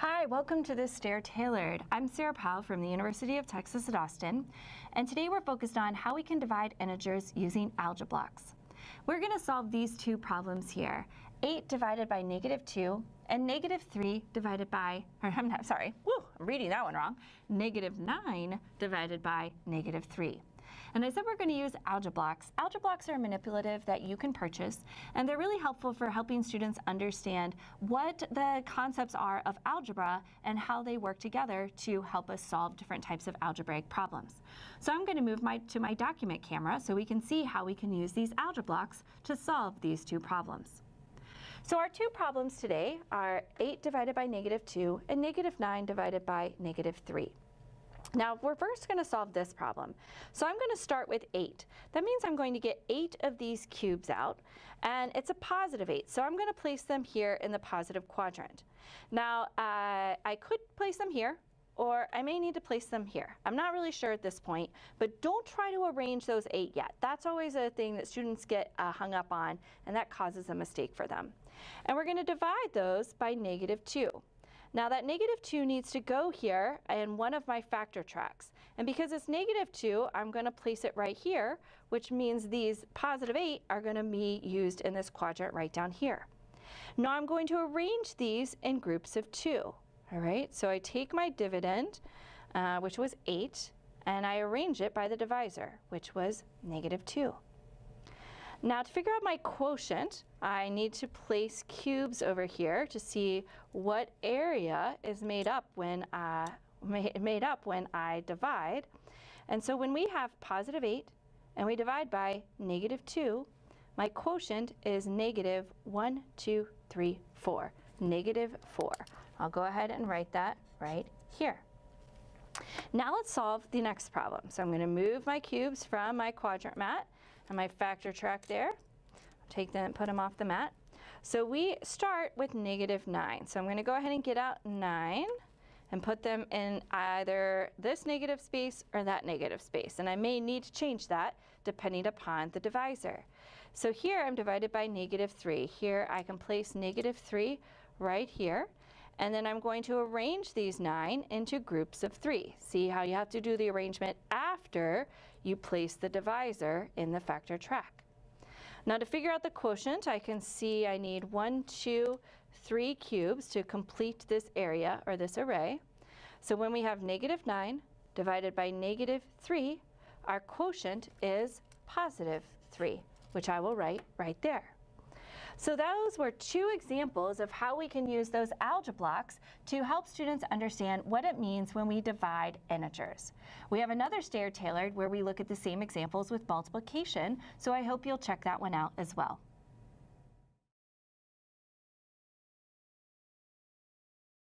Hi, welcome to this STAIR Tailored. I'm Sarah Powell from the University of Texas at Austin, and today we're focused on how we can divide integers using Algeblocks. We're going to solve these two problems here, 8 divided by -2 and -3 divided by, I'm reading that one wrong, -9 divided by -3. And I said we're going to use Algeblocks. Algeblocks are a manipulative that you can purchase, and they're really helpful for helping students understand what the concepts are of algebra and how they work together to help us solve different types of algebraic problems. So I'm going to move to my document camera so we can see how we can use these Algeblocks to solve these two problems. So our two problems today are 8 divided by -2 and -9 divided by -3. Now, we're first going to solve this problem. So I'm going to start with 8. That means I'm going to get 8 of these cubes out, and it's a positive 8. So I'm going to place them here in the positive quadrant. Now, I could place them here, or I may need to place them here. I'm not really sure at this point, but don't try to arrange those 8 yet. That's always a thing that students get hung up on, and that causes a mistake for them. And we're going to divide those by -2. Now that -2 needs to go here in one of my factor tracks. And because it's -2, I'm going to place it right here, which means these positive 8 are going to be used in this quadrant right down here. Now I'm going to arrange these in groups of 2. All right, so I take my dividend, which was 8, and I arrange it by the divisor, which was -2. Now to figure out my quotient, I need to place cubes over here to see what area is made up when I divide. And so when we have positive 8 and we divide by -2, my quotient is -1, 2, 3, 4. -4. I'll go ahead and write that right here. Now let's solve the next problem. So I'm going to move my cubes from my quadrant mat and my factor track there. Take them and put them off the mat. So we start with -9. So I'm going to go ahead and get out 9 and put them in either this negative space or that negative space. And I may need to change that depending upon the divisor. So here I'm divided by -3. Here I can place -3 right here. And then I'm going to arrange these 9 into groups of 3. See how you have to do the arrangement after you place the divisor in the factor track. Now to figure out the quotient, I can see I need 1, 2, 3 cubes to complete this area or this array. So when we have -9 divided by -3, our quotient is +3, which I will write right there. So those were 2 examples of how we can use those Algeblocks to help students understand what it means when we divide integers. We have another STAIR Tailored where we look at the same examples with multiplication, so I hope you'll check that one out as well.